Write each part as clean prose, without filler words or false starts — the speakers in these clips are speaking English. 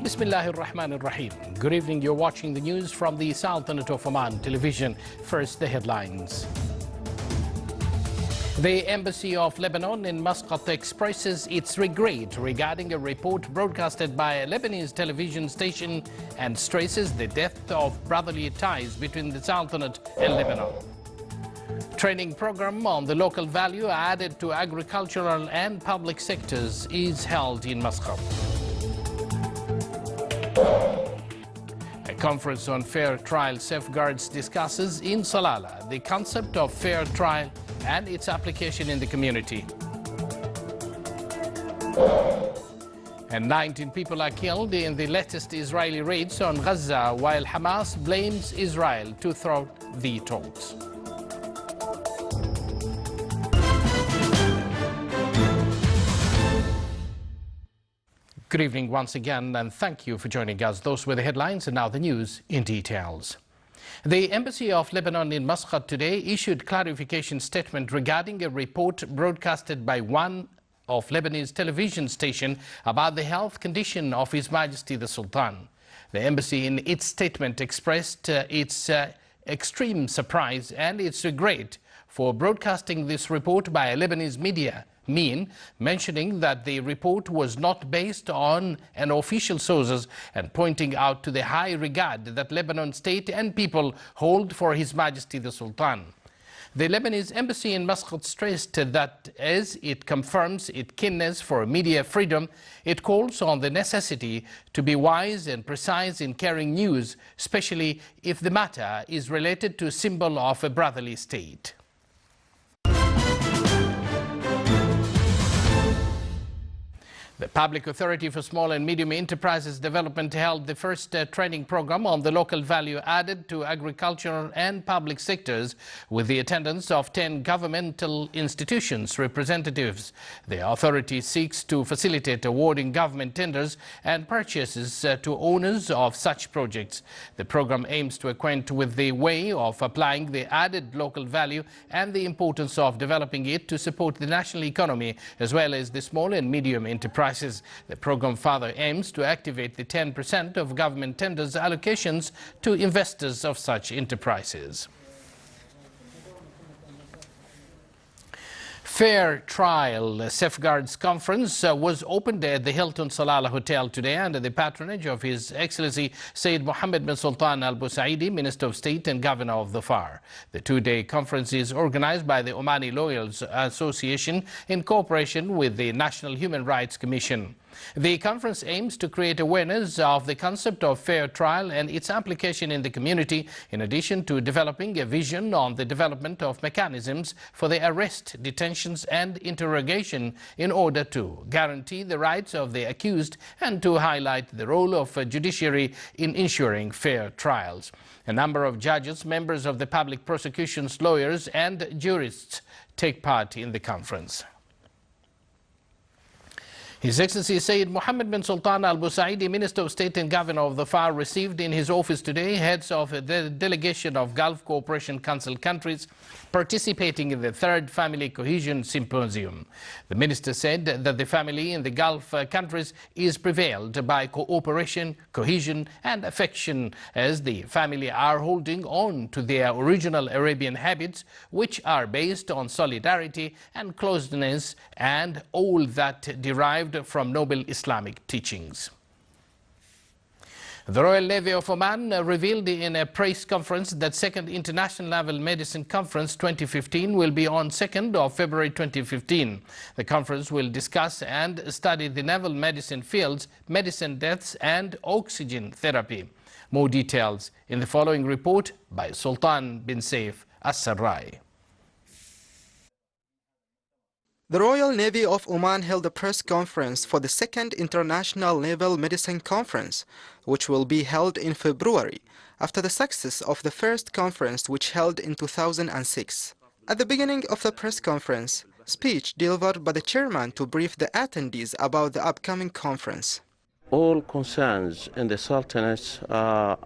Bismillahir Rahmanir Rahim. Good evening. You're watching the news from the Sultanate of Oman television. First, the headlines. The Embassy of Lebanon in Muscat expresses its regret regarding a report broadcasted by a Lebanese television station and stresses the depth of brotherly ties between the Sultanate and Lebanon. Training program on the local value added to agricultural and public sectors is held in Muscat. A conference on fair trial safeguards discusses in Salalah the concept of fair trial and its application in the community. And 19 people are killed in the latest Israeli raids on Gaza, while Hamas blames Israel to thwart the talks. Good evening once again, and thank you for joining us. Those were the headlines, and now the news in details. The Embassy of Lebanon in Muscat today issued clarification statement regarding a report broadcasted by one of Lebanese television station about the health condition of His Majesty the Sultan. The embassy in its statement expressed its extreme surprise and its regret for broadcasting this report by a Lebanese media, mentioning that the report was not based on an official sources and pointing out to the high regard that Lebanon state and people hold for His Majesty the Sultan. The Lebanese embassy in Muscat stressed that as it confirms its keenness for media freedom, it calls on the necessity to be wise and precise in carrying news, especially if the matter is related to a symbol of a brotherly state. The Public Authority for Small and Medium Enterprises Development held the first training program on the local value added to agricultural and public sectors with the attendance of 10 governmental institutions representatives. The authority seeks to facilitate awarding government tenders and purchases to owners of such projects. The program aims to acquaint with the way of applying the added local value and the importance of developing it to support the national economy as well as the small and medium enterprises. The program further aims to activate the 10% of government tenders allocations to investors of such enterprises. Fair Trial Safeguards Conference was opened at the Hilton Salalah Hotel today under the patronage of His Excellency Sayyid Mohammed bin Sultan Al Busaidi, Minister of State and Governor of the FAR. The two-day conference is organized by the Omani Lawyers Association in cooperation with the National Human Rights Commission. The conference aims to create awareness of the concept of fair trial and its application in the community, in addition to developing a vision on the development of mechanisms for the arrest, detentions and interrogation in order to guarantee the rights of the accused and to highlight the role of a judiciary in ensuring fair trials. A number of judges, members of the public prosecution's lawyers and jurists take part in the conference. His Excellency Sayyid Mohammed bin Sultan Al Busaidi, Minister of State and Governor of the FAR, received in his office today heads of the delegation of Gulf Cooperation Council countries participating in the Third Family Cohesion Symposium. The minister said that the family in the Gulf countries is prevailed by cooperation, cohesion and affection, as the family are holding on to their original Arabian habits, which are based on solidarity and closeness and all that derived from noble Islamic teachings. The Royal Navy of Oman revealed in a press conference that Second International Naval Medicine Conference 2015 will be on 2nd of February 2015. The conference will discuss and study the naval medicine fields, medicine deaths and oxygen therapy. More details in the following report by Sultan bin Saif As-Sarrai. The Royal Navy of Oman held a press conference for the Second International Naval Medicine Conference, which will be held in February, after the success of the first conference which held in 2006. At the beginning of the press conference, speech delivered by the chairman to brief the attendees about the upcoming conference. All concerns in the Sultanates are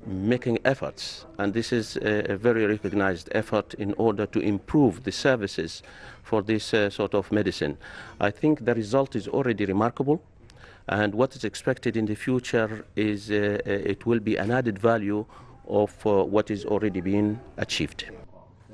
making efforts, and this is a very recognized effort in order to improve the services for this sort of medicine. I think the result is already remarkable, and what is expected in the future is it will be an added value of what is already being achieved.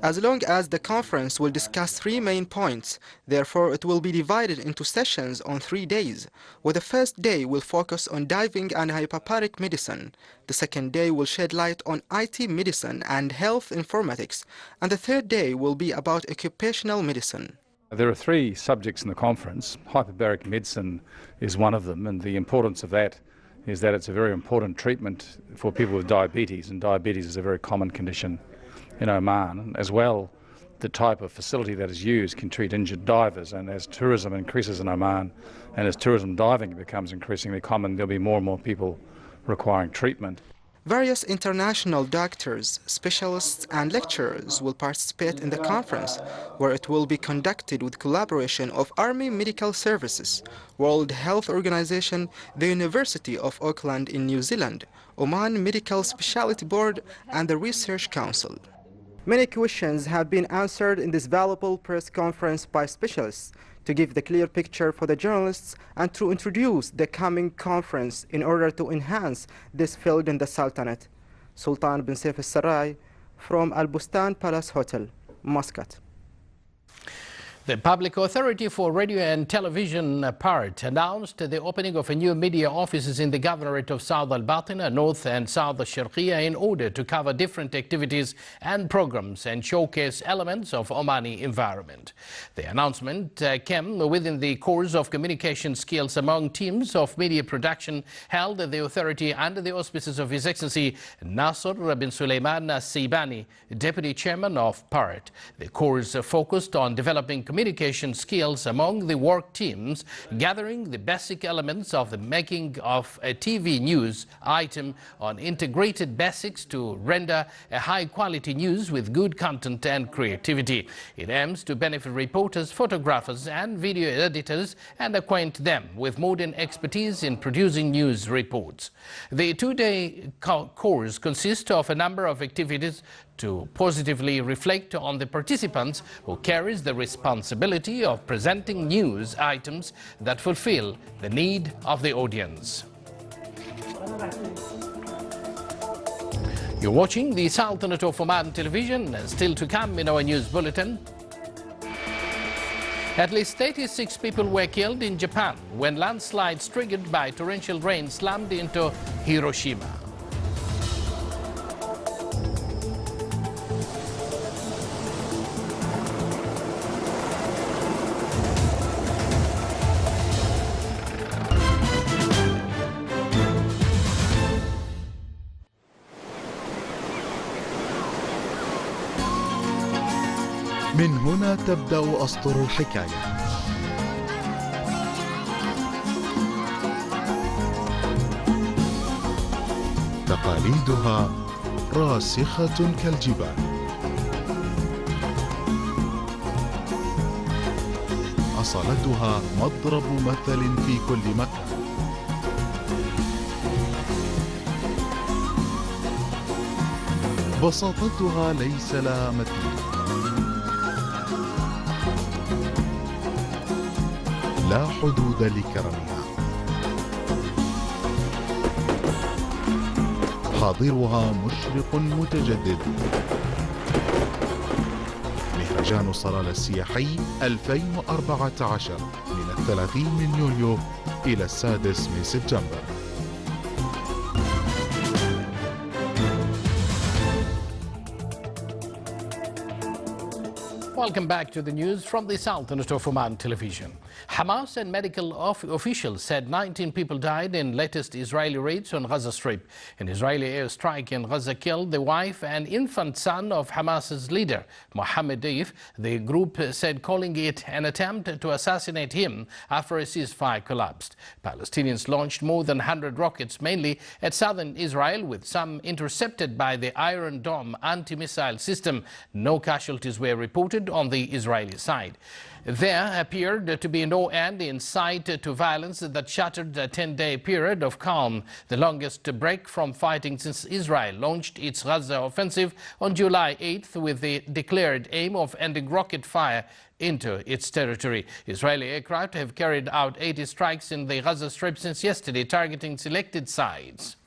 As long as the conference will discuss 3 main points, therefore it will be divided into sessions on 3 days, where the first day will focus on diving and hypoparic medicine, the second day will shed light on IT medicine and health informatics, and the third day will be about occupational medicine. There are 3 subjects in the conference. Hyperbaric medicine is one of them, and the importance of that is that it's a very important treatment for people with diabetes, and diabetes is a very common condition in Oman. As well, the type of facility that is used can treat injured divers, and as tourism increases in Oman and as tourism diving becomes increasingly common, there'll be more and more people requiring treatment. Various international doctors, specialists and lecturers will participate in the conference, where it will be conducted with collaboration of Army Medical Services, World Health Organization, the University of Auckland in New Zealand, Oman Medical Specialty Board and the Research Council. Many questions have been answered in this valuable press conference by specialists to give the clear picture for the journalists and to introduce the coming conference in order to enhance this field in the Sultanate. Sultan bin Saif al-Sarai from Al Bustan Palace Hotel, Muscat. The Public Authority for Radio and Television, PART, announced the opening of a new media offices in the Governorate of South Al-Batina, North and South Al-Sharqiyya in order to cover different activities and programs and showcase elements of Omani environment. The announcement came within the course of communication skills among teams of media production held at the authority under the auspices of His Excellency Nasser bin Sulaiman Sibani, Deputy Chairman of PART. The course focused on developing communication skills among the work teams, gathering the basic elements of the making of a TV news item on integrated basics to render a high-quality news with good content and creativity. It aims to benefit reporters, photographers and video editors and acquaint them with modern expertise in producing news reports. The 2-day course consists of a number of activities to positively reflect on the participants who carries the responsibility of presenting news items that fulfill the need of the audience. You're watching the Sultanate of Oman television. Still to come in our news bulletin. At least 86 people were killed in Japan when landslides triggered by torrential rain slammed into Hiroshima. من هنا تبدأ أسطر الحكاية. تقاليدها راسخة كالجبال. أصالتها مضرب مثل في كل مكان. بساطتها ليس لها مثيل. لا حدود لكرمها. حاضرها مشرق متجدد. مهرجان صلالة السياحي 2014 من 30 من يوليو إلى 6 من سبتمبر. Welcome back to the news from the Sultanate of Oman television. Hamas and medical officials said 19 people died in latest Israeli raids on Gaza Strip. An Israeli airstrike in Gaza killed the wife and infant son of Hamas's leader, Mohammed Deif. The group said calling it an attempt to assassinate him after a ceasefire collapsed. Palestinians launched more than 100 rockets, mainly at southern Israel, with some intercepted by the Iron Dome anti-missile system. No casualties were reported on the Israeli side. There appeared to be no end in sight to violence that shattered a 10-day period of calm, the longest break from fighting since Israel launched its Gaza offensive on July 8th with the declared aim of ending rocket fire into its territory. Israeli aircraft have carried out 80 strikes in the Gaza Strip since yesterday, targeting selected sites.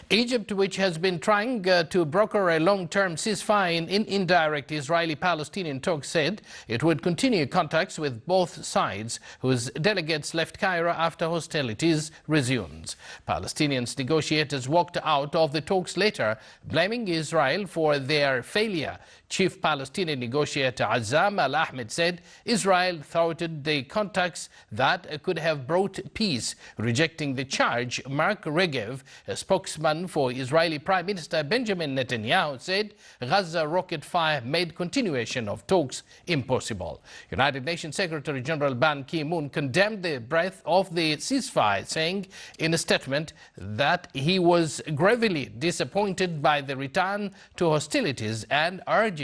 Egypt, which has been trying to broker a long-term ceasefire in indirect Israeli-Palestinian talks, said it would continue contacts with both sides, whose delegates left Cairo after hostilities resumed. Palestinian negotiators walked out of the talks later, blaming Israel for their failure. Chief Palestinian negotiator Azzam al-Ahmed said Israel thwarted the contacts that could have brought peace, rejecting the charge. Mark Regev, a spokesman for Israeli Prime Minister Benjamin Netanyahu, said Gaza rocket fire made continuation of talks impossible. United Nations Secretary General Ban Ki-moon condemned the breadth of the ceasefire, saying in a statement that he was gravely disappointed by the return to hostilities and urging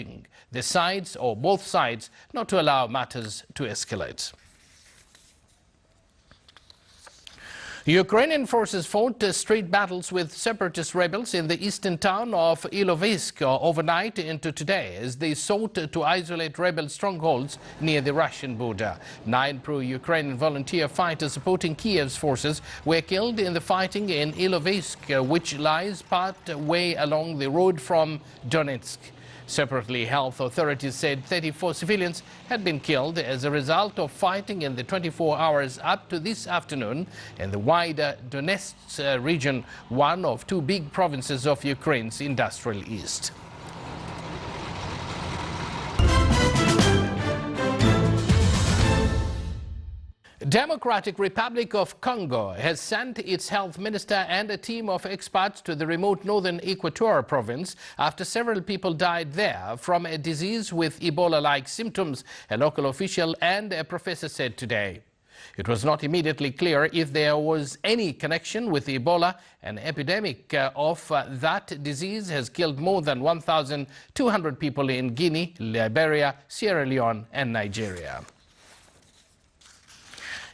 the sides, or both sides, not to allow matters to escalate. Ukrainian forces fought street battles with separatist rebels in the eastern town of Ilovaisk overnight into today as they sought to isolate rebel strongholds near the Russian border. 9 pro-Ukrainian volunteer fighters supporting Kiev's forces were killed in the fighting in Ilovaisk, which lies part way along the road from Donetsk. Separately, health authorities said 34 civilians had been killed as a result of fighting in the 24 hours up to this afternoon in the wider Donetsk region, one of 2 big provinces of Ukraine's industrial east. Democratic Republic of Congo has sent its health minister and a team of experts to the remote northern Equatorial province after several people died there from a disease with Ebola-like symptoms, a local official and a professor said today. It was not immediately clear if there was any connection with Ebola. An epidemic of that disease has killed more than 1,200 people in Guinea, Liberia, Sierra Leone and Nigeria.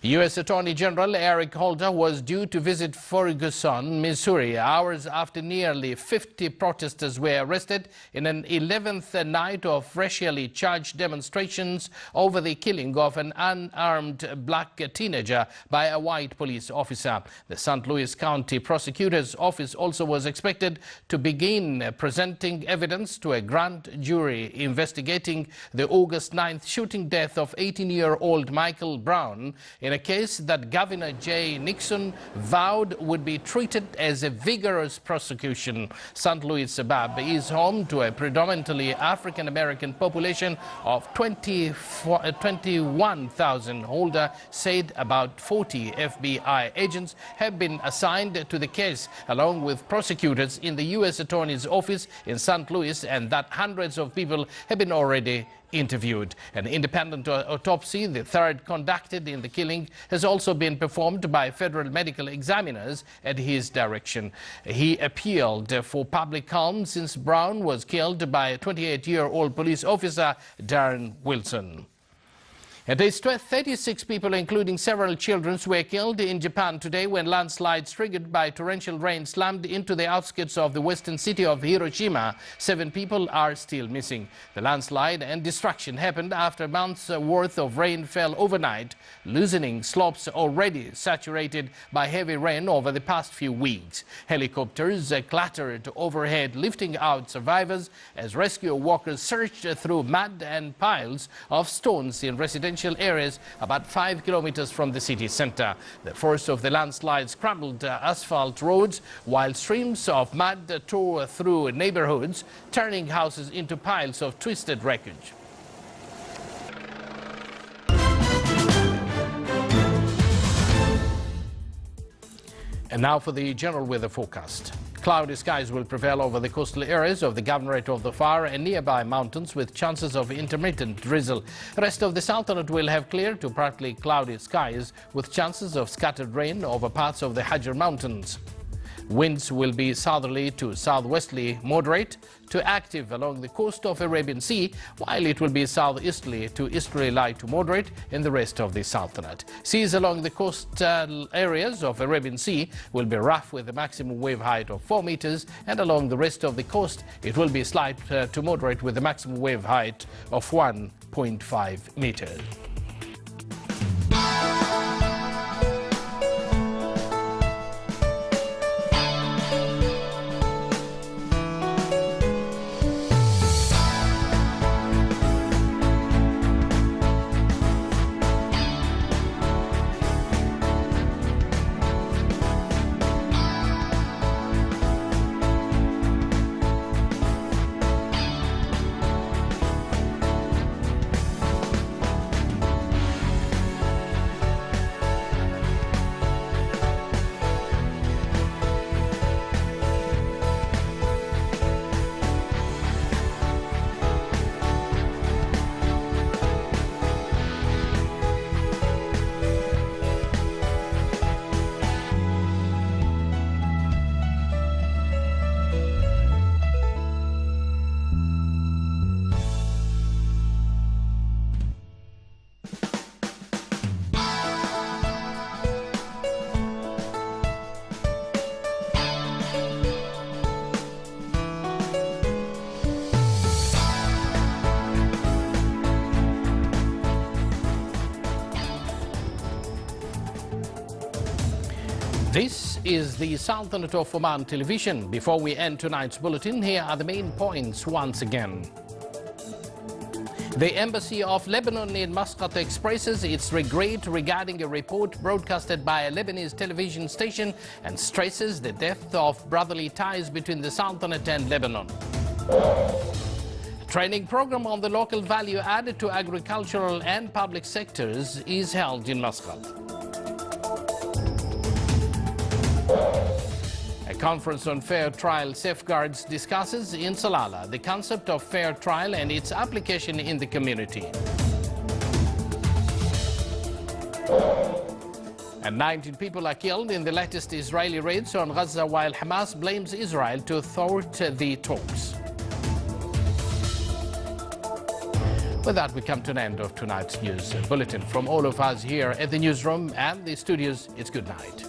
U.S. Attorney General Eric Holder was due to visit Ferguson, Missouri, hours after nearly 50 protesters were arrested in an 11th night of racially charged demonstrations over the killing of an unarmed black teenager by a white police officer. The St. Louis County Prosecutor's Office also was expected to begin presenting evidence to a grand jury investigating the August 9th shooting death of 18-year-old Michael Brown, in a case that Governor Jay Nixon vowed would be treated as a vigorous prosecution. St. Louis suburb is home to a predominantly African-American population of 21,000. Holder said about 40 FBI agents have been assigned to the case, along with prosecutors in the U.S. Attorney's Office in St. Louis, and that hundreds of people have been already interviewed. An independent autopsy, the third conducted in the killing, has also been performed by federal medical examiners at his direction. He appealed for public calm since Brown was killed by a 28-year-old police officer, Darren Wilson. At least 36 people, including several children, were killed in Japan today when landslides triggered by torrential rain slammed into the outskirts of the western city of Hiroshima. 7 people are still missing. The landslide and destruction happened after months' worth of rain fell overnight, loosening slopes already saturated by heavy rain over the past few weeks. Helicopters clattered overhead, lifting out survivors as rescue workers searched through mud and piles of stones in residential areas about 5 kilometers from the city center. The force of the landslides crumbled asphalt roads, while streams of mud tore through neighborhoods, turning houses into piles of twisted wreckage. And now for the general weather forecast. Cloudy skies will prevail over the coastal areas of the Governorate of the Far and nearby mountains, with chances of intermittent drizzle. The rest of the Sultanate will have clear to partly cloudy skies with chances of scattered rain over parts of the Hajar Mountains. Winds will be southerly to southwesterly, moderate to active along the coast of Arabian Sea, while it will be southeasterly to easterly light to moderate in the rest of the Sultanate. Seas along the coastal areas of Arabian Sea will be rough with a maximum wave height of 4 meters, and along the rest of the coast it will be slight to moderate with a maximum wave height of 1.5 meters. This is the Sultanate of Oman television. Before we end tonight's bulletin, here are the main points once again. The Embassy of Lebanon in Muscat expresses its regret regarding a report broadcasted by a Lebanese television station and stresses the depth of brotherly ties between the Sultanate and Lebanon. Training program on the local value added to agricultural and public sectors is held in Muscat. A conference on fair trial safeguards discusses in Salalah the concept of fair trial and its application in the community. And 19 people are killed in the latest Israeli raids on Gaza, while Hamas blames Israel to thwart the talks. With that, we come to an end of tonight's news bulletin. From all of us here at the newsroom and the studios, it's good night.